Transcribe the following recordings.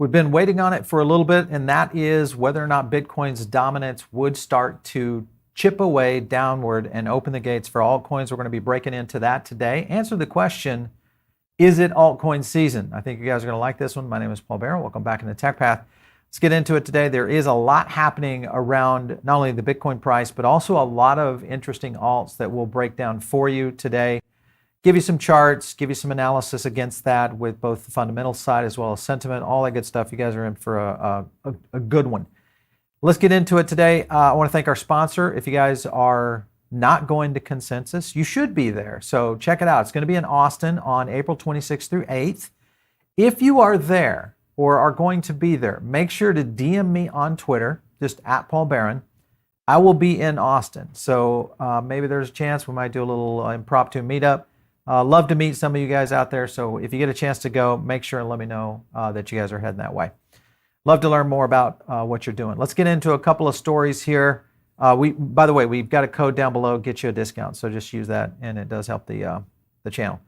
We've been waiting on it for a little bit, and that is whether or not Bitcoin's dominance would start to chip away downward and open the gates for altcoins. We're going to be breaking into that today. Answer the question, is it altcoin season? I think you guys are going to like this one. My name is Paul Barron. Welcome back into Tech Path. Let's get into it today. There is a lot happening around not only the Bitcoin price, but also a lot of interesting alts that we'll break down for you today. Give you some charts, give you some analysis against that with both the fundamental side as well as sentiment, all that good stuff. You guys are in for a good one. Let's get into it today. I want to thank our sponsor. If you guys are not going to Consensus, you should be there. So check it out. It's going to be in Austin on April 26th through 8th. If you are there or are going to be there, make sure to DM me on Twitter, just at Paul Barron. I will be in Austin. So maybe there's a chance we might do a little impromptu meetup. Love to meet some of you guys out there. So if you get a chance to go, make sure and let me know that you guys are heading that way. Love to learn more about what you're doing. Let's get into a couple of stories here. By the way, we've got a code down below, get you a discount. So just use that, and it does help the channel.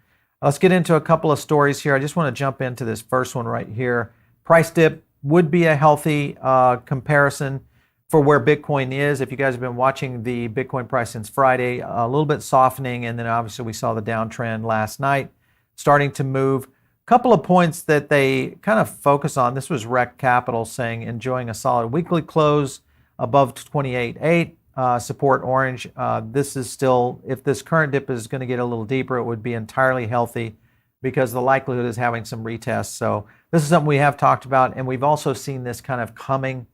Let's get into a couple of stories here. I just want to jump into this first one right here. Price dip would be a healthy comparison for where Bitcoin is. If you guys have been watching the Bitcoin price since Friday, a little bit softening, and then obviously we saw the downtrend last night starting to move. A couple of points that they kind of focus on. This was Rec Capital saying enjoying a solid weekly close above 28.8, support orange. This is still, if this current dip is going to get a little deeper, it would be entirely healthy because the likelihood is having some retests. So this is something we have talked about, and we've also seen this kind of coming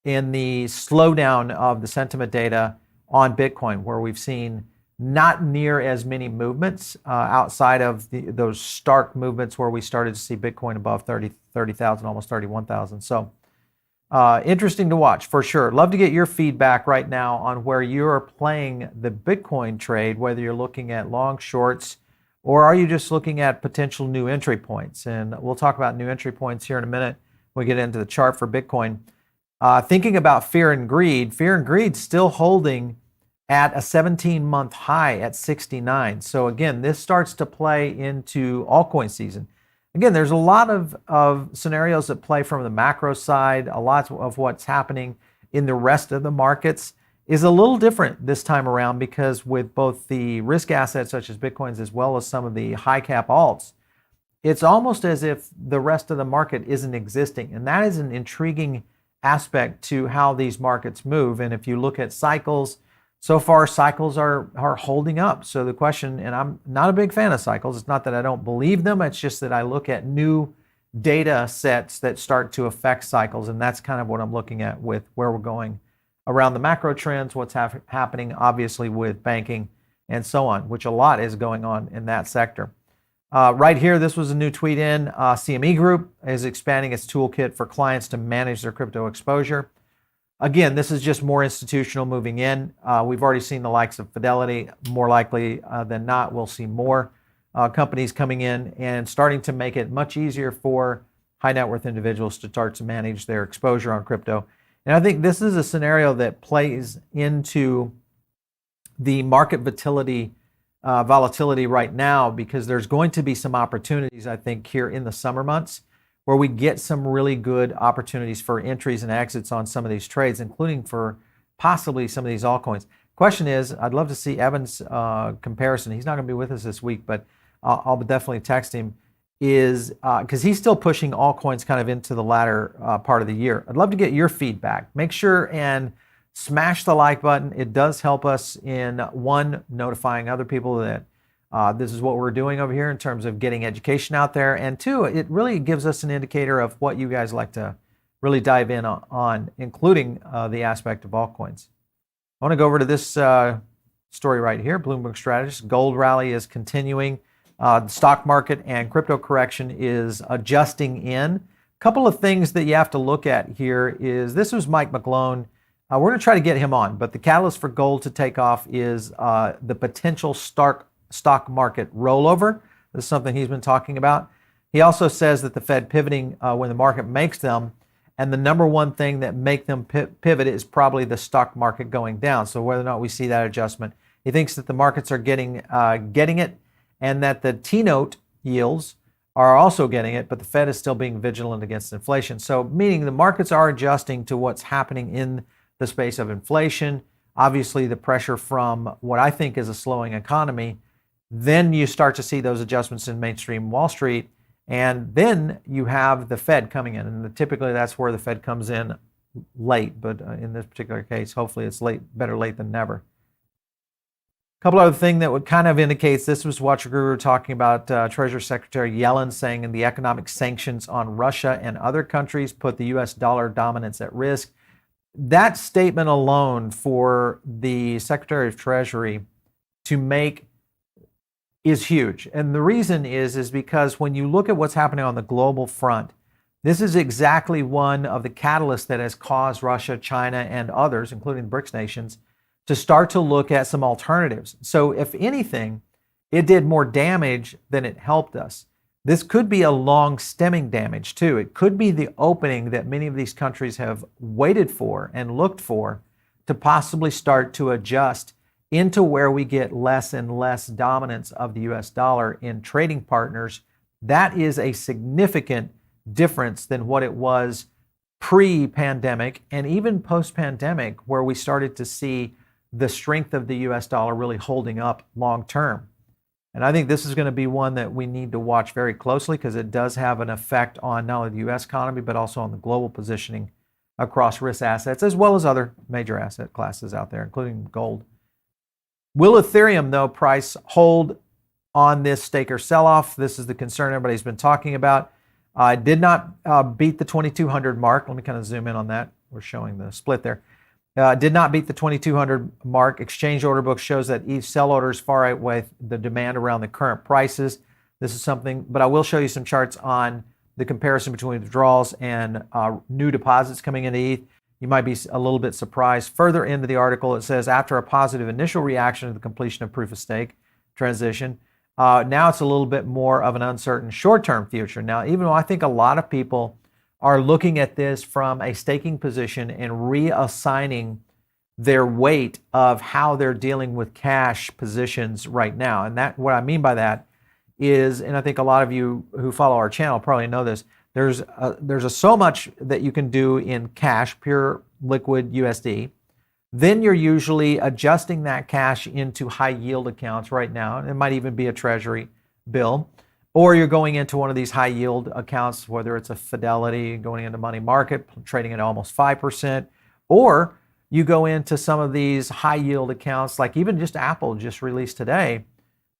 in the slowdown of the sentiment data on Bitcoin, where we've seen not near as many movements outside of those stark movements where we started to see Bitcoin above 30,000, almost 31,000. So interesting to watch for sure. Love to get your feedback right now on where you're playing the Bitcoin trade, whether you're looking at long shorts or are you just looking at potential new entry points. And we'll talk about new entry points here in a minute when we get into the chart for Bitcoin. Thinking about fear and greed still holding at a 17-month high at 69. So again, this starts to play into altcoin season. Again, there's a lot of scenarios that play from the macro side. A lot of what's happening in the rest of the markets is a little different this time around because with both the risk assets such as Bitcoins as well as some of the high cap alts, it's almost as if the rest of the market isn't existing. And that is an intriguing aspect to how these markets move. And if you look at cycles, so far cycles are holding up. So the question, and I'm not a big fan of cycles, it's not that I don't believe them, it's just that I look at new data sets that start to affect cycles, and that's kind of what I'm looking at with where we're going around the macro trends, what's happening obviously with banking and so on, which a lot is going on in that sector. Right here, this was a new tweet in. CME Group is expanding its toolkit for clients to manage their crypto exposure. Again, this is just more institutional moving in. We've already seen the likes of Fidelity. More likely than not, we'll see more companies coming in and starting to make it much easier for high net worth individuals to start to manage their exposure on crypto. And I think this is a scenario that plays into the market volatility right now, because there's going to be some opportunities, I think, here in the summer months where we get some really good opportunities for entries and exits on some of these trades, including for possibly some of these altcoins. Question is, I'd love to see Evan's comparison. He's not going to be with us this week, but I'll definitely text him, is because he's still pushing altcoins kind of into the latter part of the year. I'd love to get your feedback. Make sure and smash the like button. It does help us in, one, notifying other people that this is what we're doing over here in terms of getting education out there, and two, it really gives us an indicator of what you guys like to really dive in on, including the aspect of altcoins. I want to go over to this story right here. Bloomberg Strategist, gold rally is continuing. The stock market and crypto correction is adjusting in. A couple of things that you have to look at here is, this was Mike McGlone. We're going to try to get him on, but the catalyst for gold to take off is the potential stock market rollover. This is something he's been talking about. He also says that the Fed pivoting when the market makes them, and the number one thing that make them pivot is probably the stock market going down. So whether or not we see that adjustment, he thinks that the markets are getting it, and that the T-note yields are also getting it, but the Fed is still being vigilant against inflation. So meaning the markets are adjusting to what's happening in the space of inflation, obviously the pressure from what I think is a slowing economy. Then you start to see those adjustments in mainstream Wall Street, and then you have the Fed coming in, and typically that's where the Fed comes in late, but in this particular case, hopefully it's late, better late than never. A couple other things that would kind of indicates this was Watcher Guru talking about Treasury Secretary Yellen saying in the economic sanctions on Russia and other countries put the US dollar dominance at risk. That statement alone for the Secretary of Treasury to make is huge. And the reason is because when you look at what's happening on the global front, this is exactly one of the catalysts that has caused Russia, China, and others, including the BRICS nations, to start to look at some alternatives. So if anything, it did more damage than it helped us. This could be a long stemming damage too. It could be the opening that many of these countries have waited for and looked for to possibly start to adjust into where we get less and less dominance of the US dollar in trading partners. That is a significant difference than what it was pre-pandemic and even post-pandemic, where we started to see the strength of the US dollar really holding up long term. And I think this is going to be one that we need to watch very closely because it does have an effect on not only the US economy, but also on the global positioning across risk assets, as well as other major asset classes out there, including gold. Will Ethereum, though, price hold on this staker sell-off? This is the concern everybody's been talking about. Did not beat the 2,200 mark. Let me kind of zoom in on that. We're showing the split there. Did not beat the 2,200 mark. Exchange order book shows that each sell orders far outweigh the demand around the current prices. This is something, but I will show you some charts on the comparison between withdrawals and new deposits coming into ETH. You might be a little bit surprised. Further into the article, it says, after a positive initial reaction to the completion of proof of stake transition, now it's a little bit more of an uncertain short-term future. Now, even though I think a lot of people are looking at this from a staking position and reassigning their weight of how they're dealing with cash positions right now. And that, what I mean by that is, and I think a lot of you who follow our channel probably know this, there's so much that you can do in cash, pure liquid USD. Then you're usually adjusting that cash into high yield accounts right now. It might even be a treasury bill. Or you're going into one of these high yield accounts, whether it's a Fidelity, going into money market, trading at almost 5%, or you go into some of these high yield accounts, like even just Apple just released today,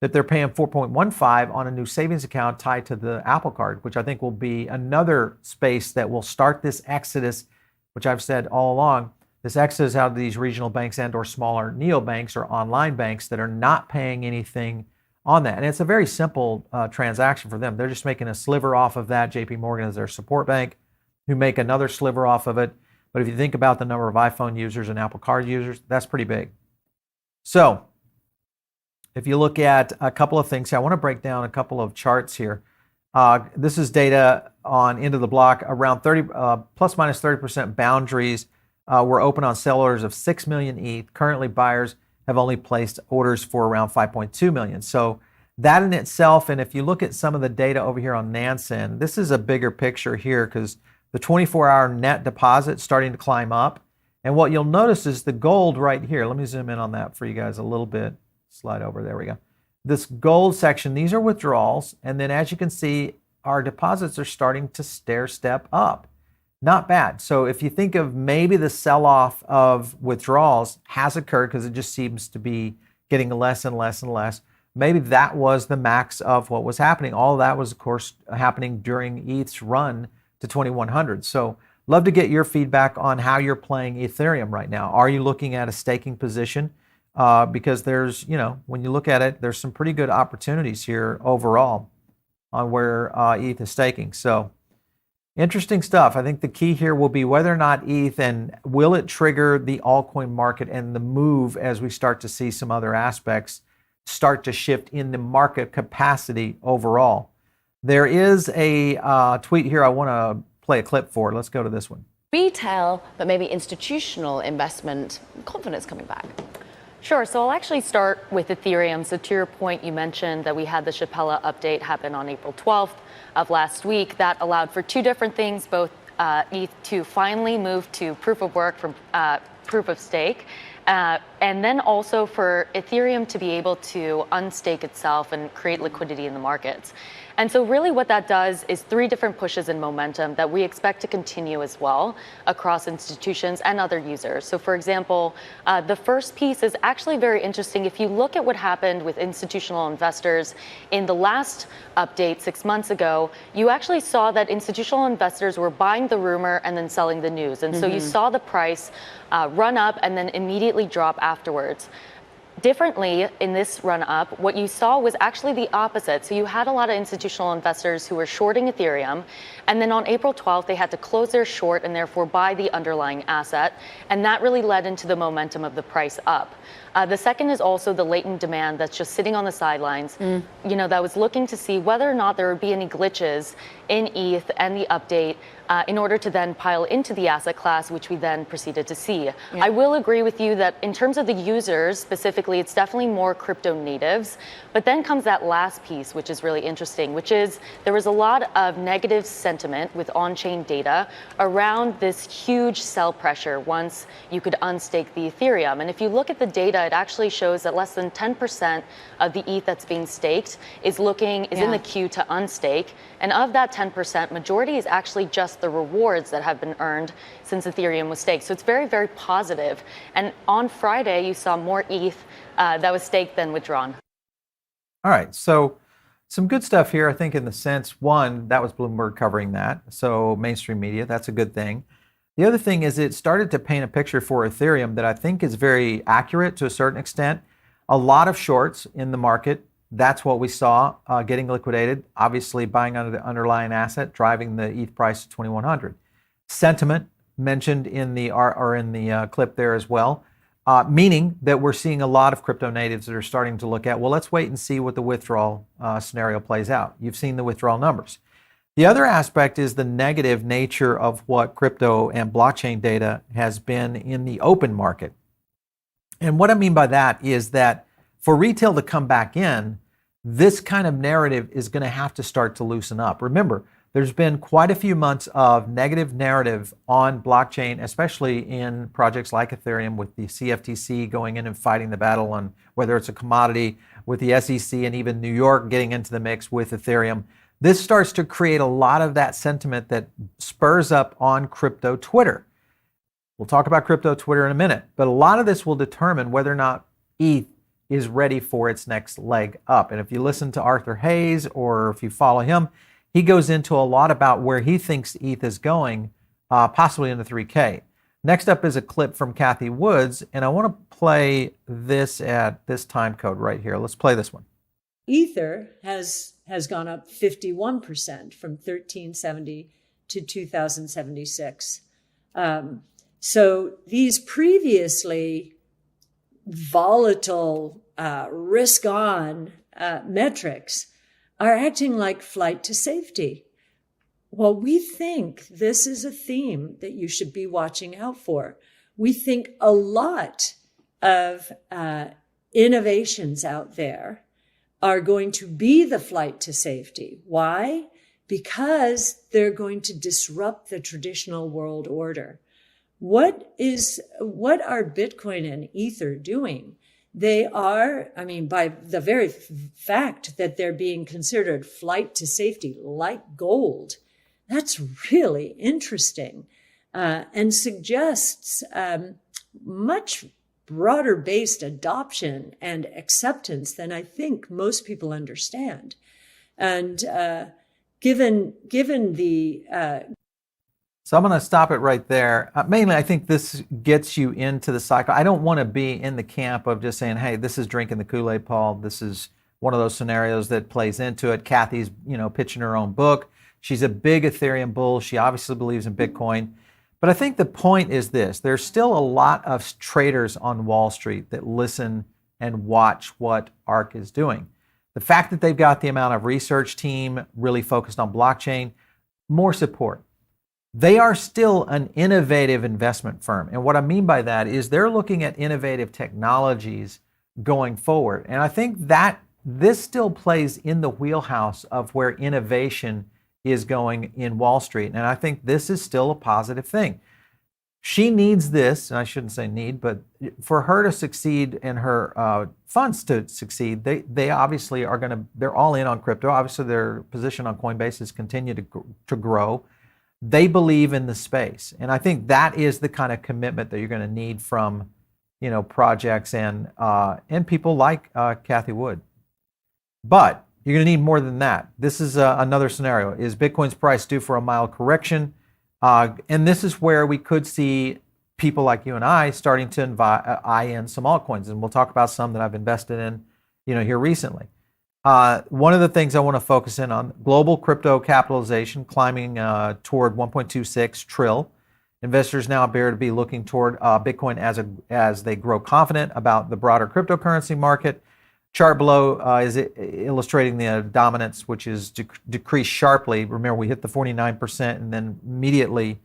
that they're paying 4.15 on a new savings account tied to the Apple Card, which I think will be another space that will start this exodus, which I've said all along, this exodus out of these regional banks and or smaller neobanks or online banks that are not paying anything on that. And it's a very simple transaction for them. They're just making a sliver off of that. JP Morgan is their support bank, who make another sliver off of it. But if you think about the number of iPhone users and Apple Card users, that's pretty big. So if you look at a couple of things here, I want to break down a couple of charts here. This is data on end of the block. Around 30 plus minus 30% boundaries were open on sell orders of 6 million ETH. Currently, buyers have only placed orders for around 5.2 million. So that in itself, and if you look at some of the data over here on Nansen, this is a bigger picture here because the 24-hour net deposit starting to climb up. And what you'll notice is the gold right here. Let me zoom in on that for you guys a little bit. Slide over, there we go. This gold section, these are withdrawals. And then as you can see, our deposits are starting to stair step up. Not bad. So if you think of maybe the sell-off of withdrawals has occurred because it just seems to be getting less and less and less, maybe that was the max of what was happening. All of that was, of course, happening during ETH's run to 2100. So love to get your feedback on how you're playing Ethereum right now. Are you looking at a staking position? Because there's, you know, when you look at it, there's some pretty good opportunities here overall on where ETH is staking. So interesting stuff. I think the key here will be whether or not ETH, and will it trigger the altcoin market and the move as we start to see some other aspects start to shift in the market capacity overall. There is a tweet here I want to play a clip for. Let's go to this one. Retail, but maybe institutional investment confidence coming back. Sure. So I'll actually start with Ethereum. So to your point, you mentioned that we had the Shapella update happen on April 12th of last week. That allowed for two different things, both ETH to finally move to proof of work from proof of stake, and then also for Ethereum to be able to unstake itself and create liquidity in the markets. And so really what that does is three different pushes in momentum that we expect to continue as well across institutions and other users. So for example, the first piece is actually very interesting. If you look at what happened with institutional investors in the last update 6 months ago, you actually saw that institutional investors were buying the rumor and then selling the news. And so you saw the price run up and then immediately drop afterwards. Differently, in this run up, what you saw was actually the opposite. So you had a lot of institutional investors who were shorting Ethereum, and then on April 12th, they had to close their short and therefore buy the underlying asset, and that really led into the momentum of the price up. The second is also the latent demand that's just sitting on the sidelines, that was looking to see whether or not there would be any glitches in ETH and the update in order to then pile into the asset class, which we then proceeded to see. Yeah. I will agree with you that in terms of the users specifically, it's definitely more crypto natives. But then comes that last piece, which is really interesting, which is there was a lot of negative sentiment with on-chain data around this huge sell pressure once you could unstake the Ethereum. And if you look at the data, it actually shows that less than 10% of the ETH that's being staked is in the queue to unstake. And of that 10%, majority is actually just the rewards that have been earned since Ethereum was staked. So it's very, very positive. And on Friday, you saw more ETH that was staked than withdrawn. All right, so some good stuff here, I think, in the sense, one, that was Bloomberg covering that, so mainstream media, that's a good thing. The other thing is it started to paint a picture for Ethereum that I think is very accurate to a certain extent. A lot of shorts in the market. That's what we saw getting liquidated, obviously buying under the underlying asset, driving the ETH price to 2,100. Sentiment mentioned in the clip there as well, meaning that we're seeing a lot of crypto natives that are starting to look at, well, let's wait and see what the withdrawal scenario plays out. You've seen the withdrawal numbers. The other aspect is the negative nature of what crypto and blockchain data has been in the open market. And what I mean by that is that for retail to come back in, this kind of narrative is going to have to start to loosen up. Remember, there's been quite a few months of negative narrative on blockchain, especially in projects like Ethereum, with the CFTC going in and fighting the battle on whether it's a commodity, with the SEC and even New York getting into the mix with Ethereum. This starts to create a lot of that sentiment that spurs up on crypto Twitter. We'll talk about crypto Twitter in a minute, but a lot of this will determine whether or not ETH is ready for its next leg up. And if you listen to Arthur Hayes or if you follow him, he goes into a lot about where he thinks ETH is going, possibly in the 3K. Next up is a clip from Cathie Woods, and I want to play this at this time code right here. Let's play this one. Ether has gone up 51% from 1370 to 2076. So these previously volatile, risk-on metrics are acting like flight to safety. Well, we think this is a theme that you should be watching out for. We think a lot of innovations out there are going to be the flight to safety. Why? Because they're going to disrupt the traditional world order. What are Bitcoin and Ether doing? They are, by the very fact that they're being considered flight to safety, like gold, that's really interesting, and suggests much broader based adoption and acceptance than I think most people understand. And given the So I'm going to stop it right there. Mainly, I think this gets you into the cycle. I don't want to be in the camp of just saying, hey, this is drinking the Kool-Aid, Paul. This is one of those scenarios that plays into it. Cathie's, pitching her own book. She's a big Ethereum bull. She obviously believes in Bitcoin. But I think the point is this. There's still a lot of traders on Wall Street that listen and watch what ARK is doing. The fact that they've got the amount of research team really focused on blockchain, more support. they are still an innovative investment firm. And what I mean by that is they're looking at innovative technologies going forward. And I think that this still plays in the wheelhouse of where innovation is going in Wall Street. And I think this is still a positive thing. She needs this, and I shouldn't say need, but for her to succeed and her funds to succeed, they obviously are they're all in on crypto. Obviously, their position on Coinbase has continued to grow. They believe in the space. And I think that is the kind of commitment that you're going to need from, projects and people like Cathie Wood. But you're going to need more than that. This is another scenario. Is Bitcoin's price due for a mild correction? And this is where we could see people like you and I starting to eye in some altcoins. And we'll talk about some that I've invested in, here recently. One of the things I want to focus in on, global crypto capitalization climbing toward 1.26 trillion. Investors now appear to be looking toward Bitcoin as they grow confident about the broader cryptocurrency market. Chart below is illustrating the dominance, which is decreased sharply. Remember, we hit the 49% and then immediately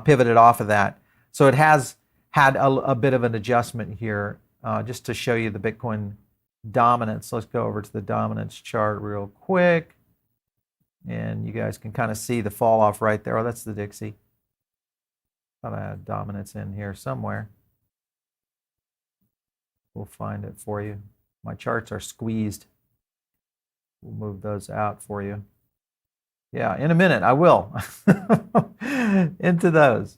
pivoted off of that. So it has had a bit of an adjustment here, just to show you the Bitcoin dominance. Let's go over to the dominance chart real quick. And you guys can kind of see the fall off right there. Oh, that's the Dixie. Thought I had dominance in here somewhere. We'll find it for you. My charts are squeezed. We'll move those out for you. Yeah, in a minute, I will. Into those.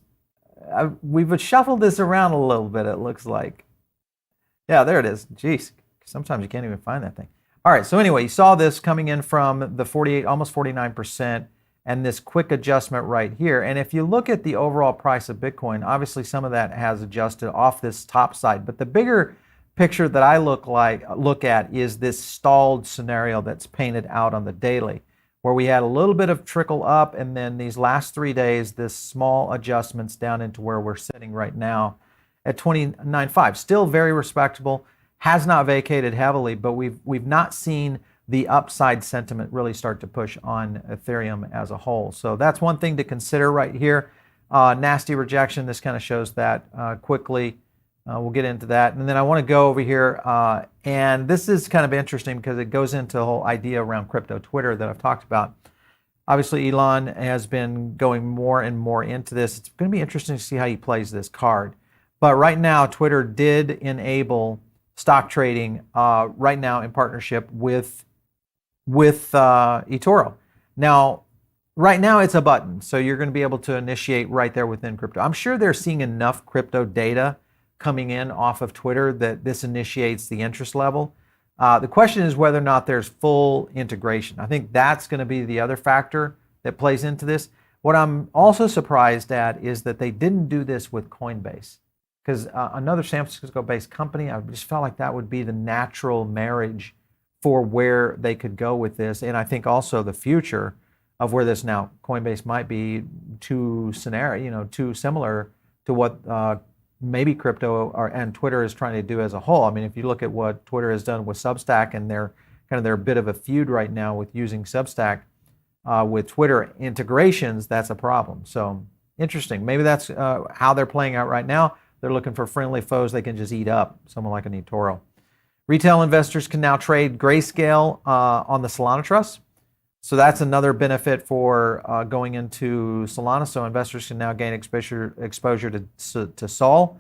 We've shuffled this around a little bit, it looks like. Yeah, there it is. Jeez, sometimes you can't even find that thing. All right, so anyway, you saw this coming in from the 48, almost 49%, and this quick adjustment right here. And if you look at the overall price of Bitcoin, obviously some of that has adjusted off this top side. But the bigger picture that I look at is this stalled scenario that's painted out on the daily, where we had a little bit of trickle up, and then these last 3 days, this small adjustments down into where we're sitting right now at 29.5. Still very respectable, has not vacated heavily, but we've not seen the upside sentiment really start to push on Ethereum as a whole. So that's one thing to consider right here. Nasty rejection, this kind of shows that quickly. We'll get into that. And then I want to go over here, and this is kind of interesting because it goes into the whole idea around crypto Twitter that I've talked about. Obviously, Elon has been going more and more into this. It's going to be interesting to see how he plays this card. But right now, Twitter did enable stock trading right now in partnership with eToro. Now, right now it's a button, so you're going to be able to initiate right there within crypto. I'm sure they're seeing enough crypto data coming in off of Twitter that this initiates the interest level. The question is whether or not there's full integration. I think that's going to be the other factor that plays into this. What I'm also surprised at is that they didn't do this with Coinbase, because another San Francisco-based company, I just felt like that would be the natural marriage for where they could go with this. And I think also the future of where this now, Coinbase might be too similar to what maybe crypto and Twitter is trying to do as a whole. I mean, if you look at what Twitter has done with Substack, and they're a bit of a feud right now with using Substack with Twitter integrations, that's a problem. So interesting. Maybe that's how they're playing out right now. They're looking for friendly foes they can just eat up, someone like an eToro. Retail investors can now trade Grayscale on the Solana Trust. So that's another benefit for going into Solana. So investors can now gain exposure to Sol,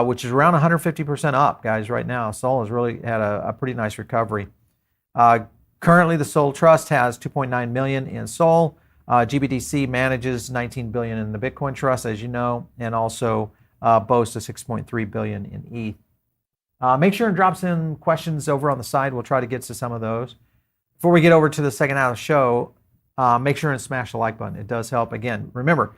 which is around 150% up, guys, right now. Sol has really had a pretty nice recovery. Currently, the Sol Trust has 2.9 million in Sol. GBDC manages 19 billion in the Bitcoin Trust, as you know, and also boasts a 6.3 billion in ETH. Make sure and drop some questions over on the side. We'll try to get to some of those. Before we get over to the second half of the show, make sure and smash the like button. It does help. Again, remember,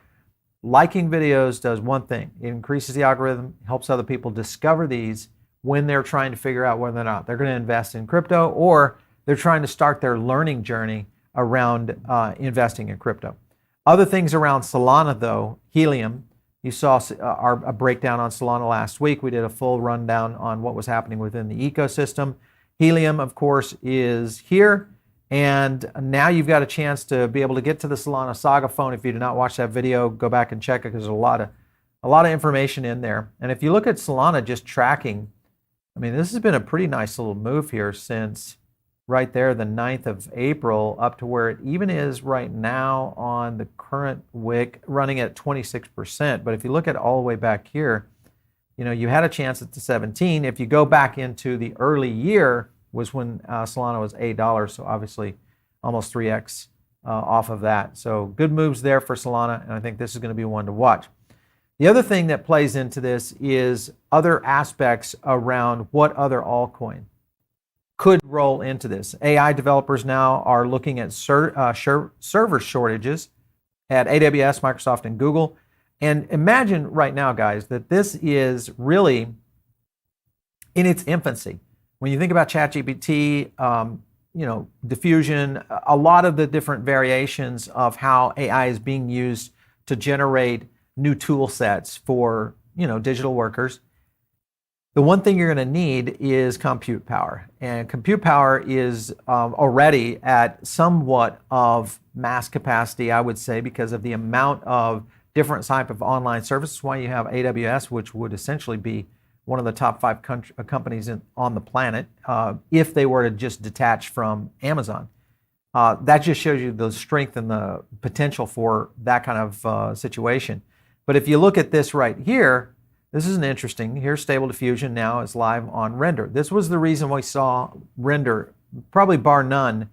liking videos does one thing. It increases the algorithm, helps other people discover these when they're trying to figure out whether or not they're going to invest in crypto, or they're trying to start their learning journey around investing in crypto. Other things around Solana, though, Helium. You saw a breakdown on Solana last week. We did a full rundown on what was happening within the ecosystem. Helium, of course, is here. And now you've got a chance to be able to get to the Solana Saga phone. If you did not watch that video, go back and check it because there's a lot of information in there. And if you look at Solana just tracking, I mean, this has been a pretty nice little move here since right there, the 9th of April, up to where it even is right now on the current wick, running at 26%. But if you look at all the way back here, you know, you had a chance at the 17. If you go back into the early year, was when Solana was $8, so obviously almost 3x off of that. So good moves there for Solana, and I think this is going to be one to watch. The other thing that plays into this is other aspects around what other altcoin could roll into this. AI developers now are looking at server shortages at AWS, Microsoft, and Google. And imagine right now, guys, that this is really in its infancy. When you think about ChatGPT, diffusion, a lot of the different variations of how AI is being used to generate new tool sets for, digital workers. The one thing you're going to need is compute power. And compute power is already at somewhat of mass capacity, I would say, because of the amount of different type of online services. Why you have AWS, which would essentially be one of the top 5 companies on the planet, if they were to just detach from Amazon. That just shows you the strength and the potential for that kind of situation. But if you look at this right here, this is an interesting. Here's Stable Diffusion now is live on Render. This was the reason we saw Render, probably bar none,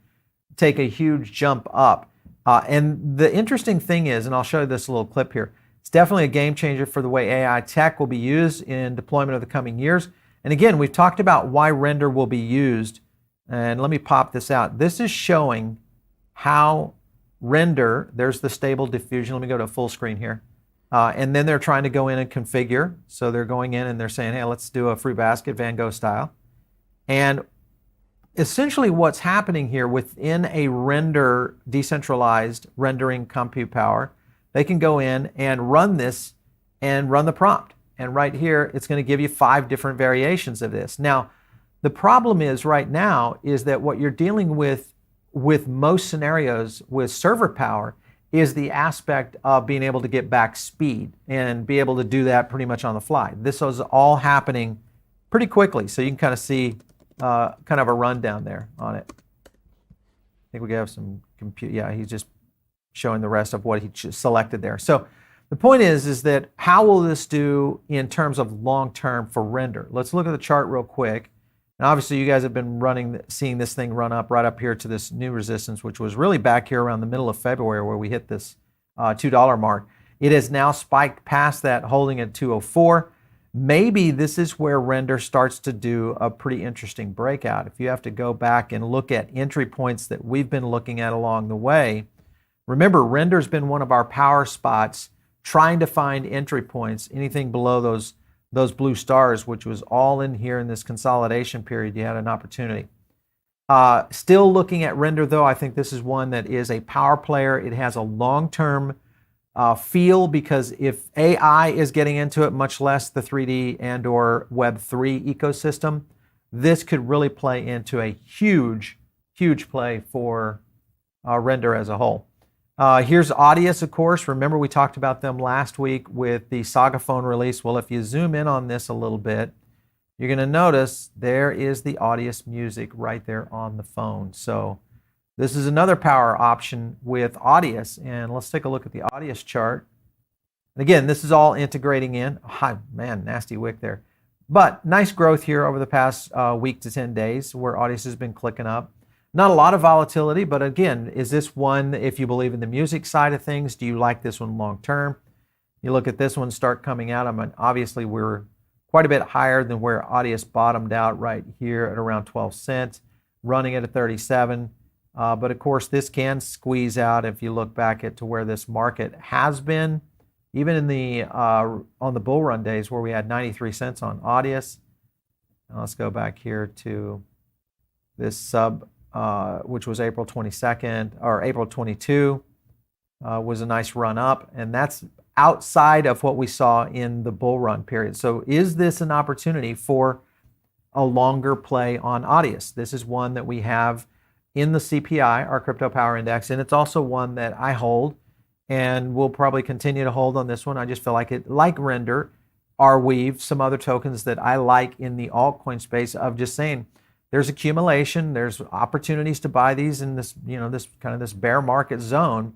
take a huge jump up. And the interesting thing is, and I'll show you this little clip here, it's definitely a game changer for the way AI tech will be used in deployment of the coming years. And again, we've talked about why Render will be used. And let me pop this out. This is showing how Render, there's the Stable Diffusion. Let me go to full screen here. And then they're trying to go in and configure. So they're going in and they're saying, hey, let's do a free basket, Van Gogh style. And essentially what's happening here within a Render decentralized rendering compute power, they can go in and run this and run the prompt. And right here, it's going to give you 5 different variations of this. Now, the problem is right now is that what you're dealing with most scenarios with server power is the aspect of being able to get back speed and be able to do that pretty much on the fly. This is all happening pretty quickly. So you can kind of see kind of a rundown there on it. I think we have some compute. Yeah, he's just showing the rest of what he selected there. So the point is that how will this do in terms of long-term for Render? Let's look at the chart real quick. And obviously you guys have been seeing this thing run up right up here to this new resistance, which was really back here around the middle of February where we hit this $2 mark. It has now spiked past that, holding at 204. Maybe this is where Render starts to do a pretty interesting breakout. If you have to go back and look at entry points that we've been looking at along the way, remember, Render's been one of our power spots trying to find entry points, anything below those blue stars, which was all in here in this consolidation period. You had an opportunity. Still looking at Render, though, I think this is one that is a power player. It has a long-term feel because if AI is getting into it, much less the 3D and or Web3 ecosystem, this could really play into a huge, huge play for Render as a whole. Here's Audius, of course. Remember we talked about them last week with the Saga phone release. Well, if you zoom in on this a little bit, you're going to notice there is the Audius music right there on the phone. So this is another power option with Audius. And let's take a look at the Audius chart. And again, this is all integrating in. Oh, man, nasty wick there. But nice growth here over the past week to 10 days where Audius has been clicking up. Not a lot of volatility, but again, is this one, if you believe in the music side of things, do you like this one long term? You look at this one start coming out. I mean, obviously, we're quite a bit higher than where Audius bottomed out right here at around 12 cents, running at a 37. But of course, this can squeeze out if you look back at to where this market has been, even in the on the bull run days where we had 93 cents on Audius. Now let's go back here to this sub. Which was April 22nd or April 22, was a nice run up, and that's outside of what we saw in the bull run period. So is this an opportunity for a longer play on Audius? This is one that we have in the CPI, our crypto power index, and it's also one that I hold and will probably continue to hold on this one. I just feel like it, like Render, Arweave, some other tokens that I like in the altcoin space, of just saying there's accumulation, there's opportunities to buy these in this, this kind of this bear market zone.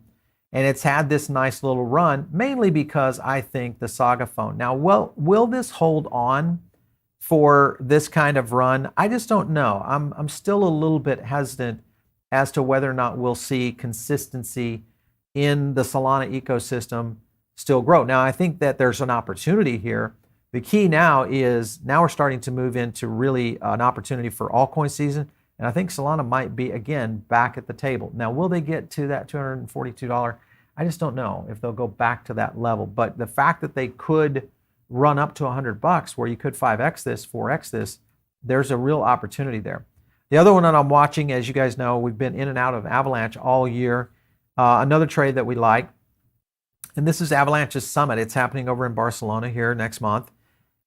And it's had this nice little run, mainly because I think the Saga phone. Now, will this hold on for this kind of run? I just don't know. I'm still a little bit hesitant as to whether or not we'll see consistency in the Solana ecosystem still grow. Now, I think that there's an opportunity here. The key now is we're starting to move into really an opportunity for altcoin season. And I think Solana might be, again, back at the table. Now, will they get to that $242? I just don't know if they'll go back to that level. But the fact that they could run up to $100, where you could 5x this, 4x this, there's a real opportunity there. The other one that I'm watching, as you guys know, we've been in and out of Avalanche all year. Another trade that we like, and this is Avalanche's Summit. It's happening over in Barcelona here next month.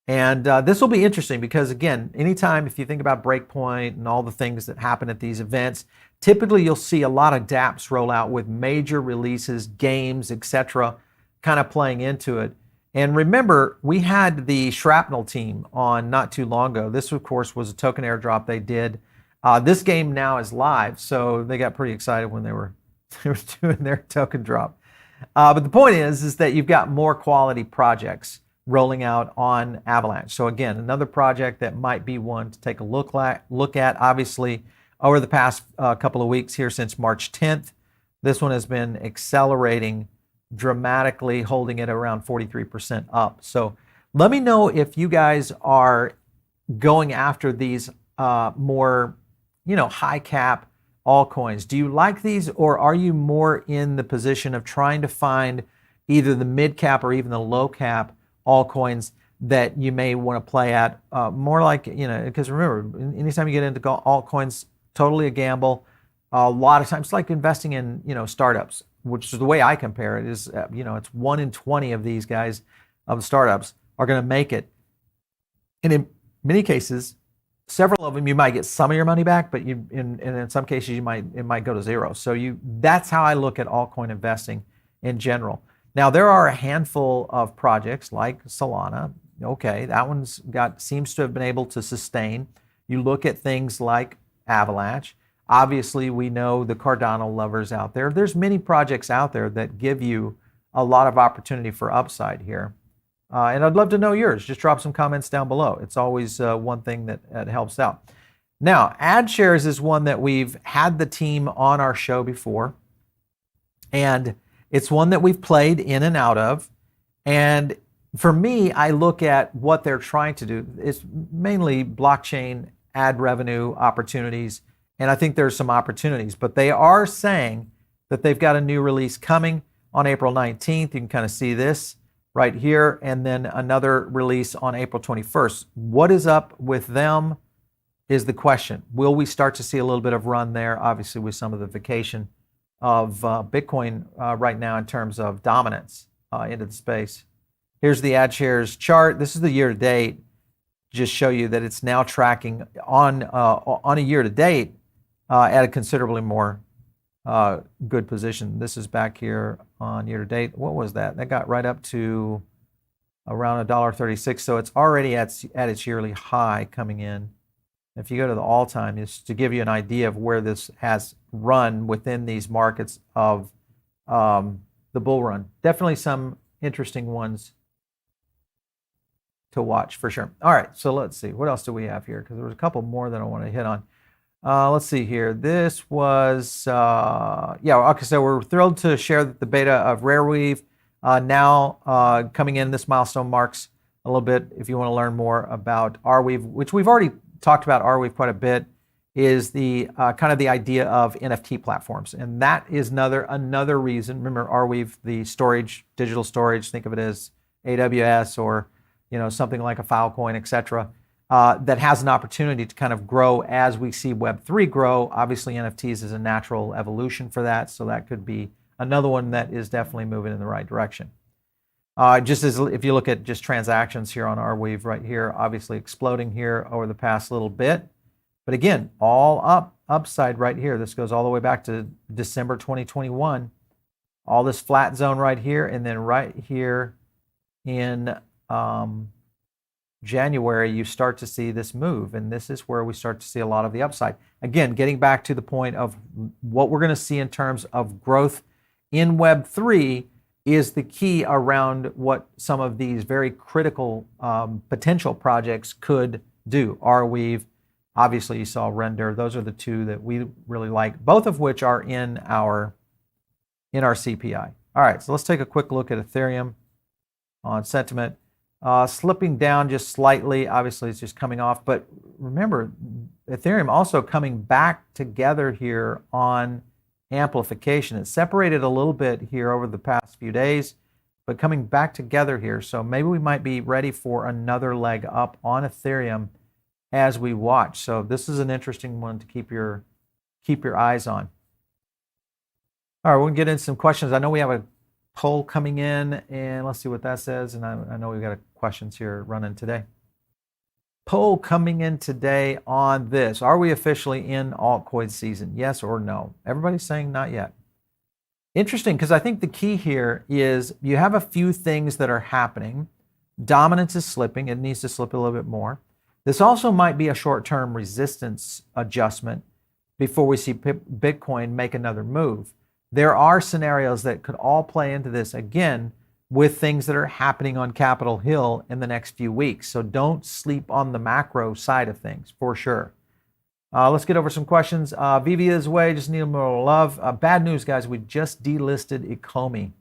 And this will be interesting because, again, anytime, if you think about Breakpoint and all the things that happen at these events, typically you'll see a lot of dApps roll out with major releases, games, etc., kind of playing into it. And remember, we had the Shrapnel team on not too long ago. This, of course, was a token airdrop they did. This game now is live, so they got pretty excited when they were doing their token drop. But the point is that you've got more quality projects rolling out on Avalanche. So again, another project that might be one to take a look at. Obviously, over the past couple of weeks here since March 10th, this one has been accelerating dramatically, holding it around 43% up. So let me know if you guys are going after these more, high cap altcoins. Do you like these, or are you more in the position of trying to find either the mid cap or even the low cap altcoins that you may want to play at? More like, because remember, anytime you get into altcoins, totally a gamble. A lot of times, it's like investing in, startups, which is the way I compare it. Is it's 1 in 20 of these guys, of startups, are going to make it, and in many cases, several of them you might get some of your money back, but in some cases it might go to zero. So that's how I look at altcoin investing in general. Now, there are a handful of projects like Solana. Okay, that one's seems to have been able to sustain. You look at things like Avalanche. Obviously, we know the Cardano lovers out there. There's many projects out there that give you a lot of opportunity for upside here. And I'd love to know yours. Just drop some comments down below. It's always one thing that helps out. Now, AdShares is one that we've had the team on our show before. And it's one that we've played in and out of. And for me, I look at what they're trying to do. It's mainly blockchain ad revenue opportunities. And I think there's some opportunities. But they are saying that they've got a new release coming on April 19th. You can kind of see this right here. And then another release on April 21st. What is up with them is the question. Will we start to see a little bit of run there? Obviously, with some of the vacation of Bitcoin right now in terms of dominance into the space. Here's the AdShares chart. This is the year to date. Just show you that it's now tracking on a year to date at a considerably more good position. This is back here on year to date. What was that? That got right up to around $1.36. So it's already at its yearly high coming in. If you go to the all-time, just to give you an idea of where this has run within these markets of the bull run. Definitely some interesting ones to watch for sure. All right, so let's see. What else do we have here? Because there was a couple more that I want to hit on. Let's see here. This was, okay, so we're thrilled to share that the beta of Rareweave now coming in. This milestone marks a little bit, if you want to learn more about Arweave, which we've already talked about Arweave quite a bit, is the kind of the idea of NFT platforms. And that is another reason. Remember Arweave, the storage, digital storage, think of it as AWS or something like a Filecoin, etc., that has an opportunity to kind of grow as we see Web3 grow. Obviously, NFTs is a natural evolution for that, so that could be another one that is definitely moving in the right direction. Just as if you look at just transactions here on Arweave right here, obviously exploding here over the past little bit. But again, all upside right here. This goes all the way back to December 2021. All this flat zone right here, and then right here in January, you start to see this move, and this is where we start to see a lot of the upside. Again, getting back to the point of what we're going to see in terms of growth in Web3 is the key around what some of these very critical potential projects could do. Arweave, obviously you saw Render. Those are the two that we really like, both of which are in our CPI. All right, so let's take a quick look at Ethereum on sentiment. Slipping down just slightly. Obviously, it's just coming off. But remember, Ethereum also coming back together here on amplification. It separated a little bit here over the past few days, but coming back together here. So maybe we might be ready for another leg up on Ethereum as we watch. So this is an interesting one to keep your eyes on. All right, we'll get into some questions. I know we have a poll coming in, and let's see what that says. And I know we've got questions here running today. Poll coming in today on this. Are we officially in altcoin season? Yes or no? Everybody's saying not yet. Interesting, because I think the key here is you have a few things that are happening. Dominance is slipping. It needs to slip a little bit more. This also might be a short-term resistance adjustment before we see Bitcoin make another move. There are scenarios that could all play into this, again, with things that are happening on Capitol Hill in the next few weeks. So don't sleep on the macro side of things, for sure. Let's get over some questions. Vivi is away, just need a little love. Bad news, guys, we just delisted Ecomi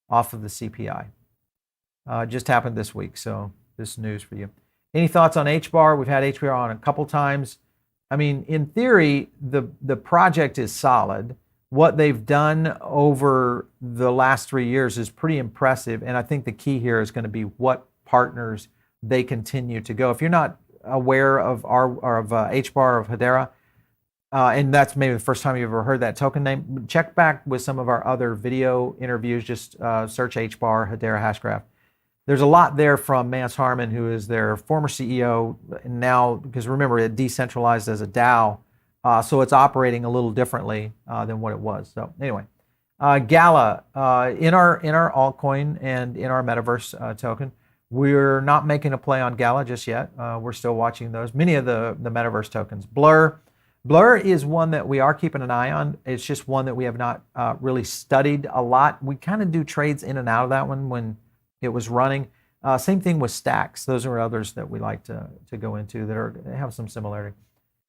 off of the CPI. Just happened this week, so this is news for you. Any thoughts on HBAR? We've had HBAR on a couple times. I mean, in theory, the project is solid. What they've done over the last 3 years is pretty impressive, and I think the key here is going to be what partners they continue to go. If you're not aware of HBAR of Hedera, and that's maybe the first time you've ever heard that token name, check back with some of our other video interviews. Just search HBAR Hedera Hashgraph. There's a lot there from Mance Harmon, who is their former CEO, and now, because remember, it decentralized as a DAO. So it's operating a little differently than what it was. So anyway, Gala, in our altcoin and in our metaverse token, we're not making a play on Gala just yet. We're still watching those. Many of the metaverse tokens. Blur is one that we are keeping an eye on. It's just one that we have not really studied a lot. We kind of do trades in and out of that one when it was running. Same thing with Stacks. Those are others that we like to go into that have some similarity.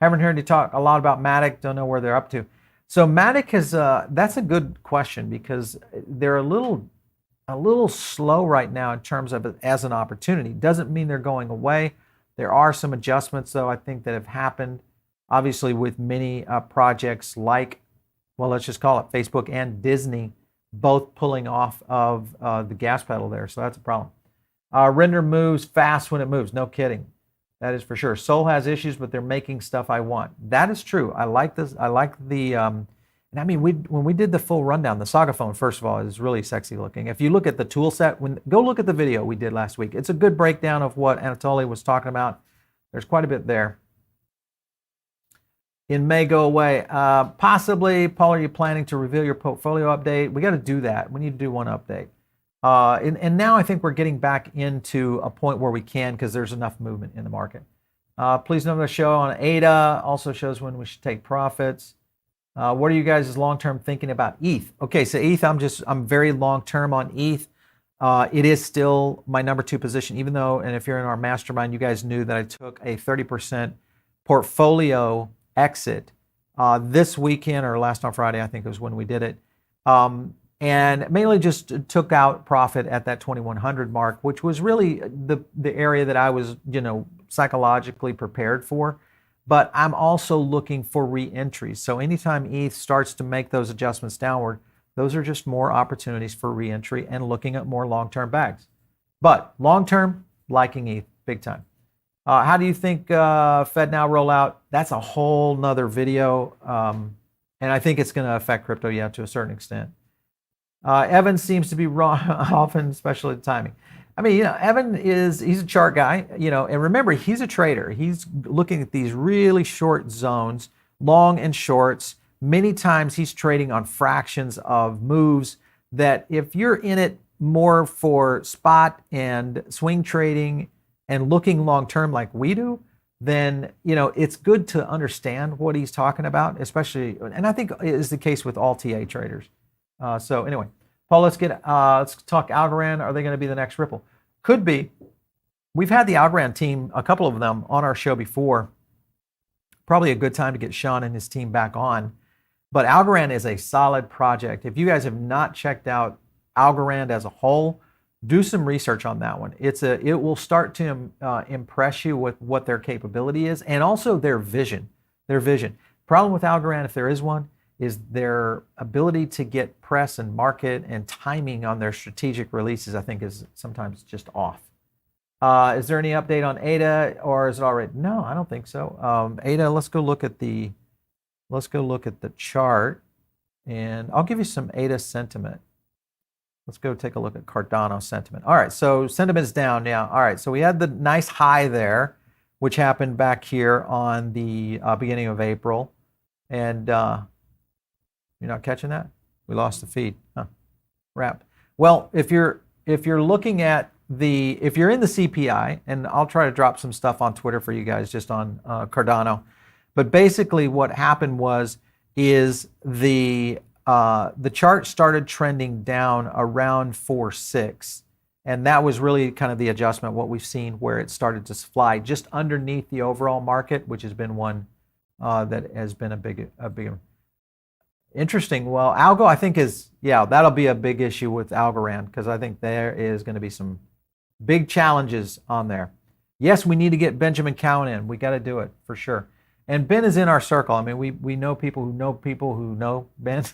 Haven't heard you talk a lot about Matic. Don't know where they're up to. So Matic is that's a good question, because they're a little slow right now in terms of it as an opportunity. Doesn't mean they're going away. There are some adjustments, though, I think, that have happened, obviously, with many projects like, well, let's just call it Facebook and Disney, both pulling off of the gas pedal there. So that's a problem. Render moves fast when it moves. No kidding. That is for sure. Sol has issues, but they're making stuff I want. That is true. I like this. I like the, and I mean, when we did the full rundown, the Saga phone, first of all, is really sexy looking. If you look at the tool set, go look at the video we did last week. It's a good breakdown of what Anatoly was talking about. There's quite a bit there. In May, go away. Possibly, Paul, are you planning to reveal your portfolio update? We got to do that. We need to do one update. And now I think we're getting back into a point where we can, because there's enough movement in the market. Please note the show on ADA also shows when we should take profits. What are you guys' long-term thinking about ETH? Okay, so ETH, I'm very long-term on ETH. It is still my number 2 position, even though, and if you're in our mastermind, you guys knew that I took a 30% portfolio exit this weekend, or last on Friday, I think it was when we did it. And mainly just took out profit at that 2100 mark, which was really the area that I was, psychologically prepared for. But I'm also looking for re-entries. So anytime ETH starts to make those adjustments downward, those are just more opportunities for re-entry and looking at more long-term bags. But long-term, liking ETH big time. How do you think FedNow rollout? That's a whole nother video. And I think it's going to affect crypto, to a certain extent. Evan seems to be wrong often, especially the timing. I mean, Evan he's a chart guy, and remember, he's a trader. He's looking at these really short zones, long and shorts. Many times he's trading on fractions of moves that if you're in it more for spot and swing trading and looking long term like we do, then it's good to understand what he's talking about, especially, and I think is the case with all TA traders. So anyway, Paul, let's talk Algorand. Are they going to be the next Ripple? Could be. We've had the Algorand team, a couple of them, on our show before. Probably a good time to get Sean and his team back on. But Algorand is a solid project. If you guys have not checked out Algorand as a whole, do some research on that one. It will start to impress you with what their capability is and also their vision. Problem with Algorand, if there is one, is their ability to get press and market and timing on their strategic releases, I think, is sometimes just off. Is there any update on ADA, or is it already? No, I don't think so. ADA, let's go look at the chart, and I'll give you some ADA sentiment. Let's go take a look at Cardano sentiment. All right, so sentiment is down now. All right, so we had the nice high there, which happened back here on the beginning of April, and you're not catching that? We lost the feed. Huh. Wrapped. Well, if you're looking at if you're in the CPI, and I'll try to drop some stuff on Twitter for you guys just on Cardano, but basically what happened is the chart started trending down around 4.6, and that was really kind of the adjustment, what we've seen, where it started to fly just underneath the overall market, which has been one that has been a big interesting. Well, Algo, I think that'll be a big issue with Algorand, because I think there is going to be some big challenges on there. Yes, we need to get Benjamin Cowan in. We got to do it for sure. And Ben is in our circle. I mean, we know people who know Ben.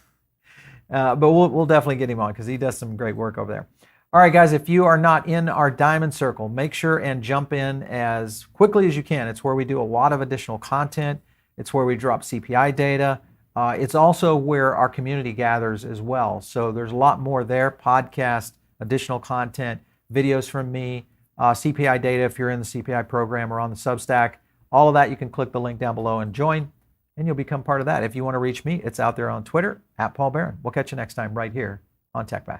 But we'll definitely get him on, because he does some great work over there. All right, guys, if you are not in our Diamond Circle, make sure and jump in as quickly as you can. It's where we do a lot of additional content. It's where we drop CPI data. It's also where our community gathers as well. So there's a lot more there: podcast, additional content, videos from me, CPI data if you're in the CPI program or on the Substack. All of that, you can click the link down below and join, and you'll become part of that. If you want to reach me, it's out there on Twitter, @Paul Barron. We'll catch you next time right here on TechBath.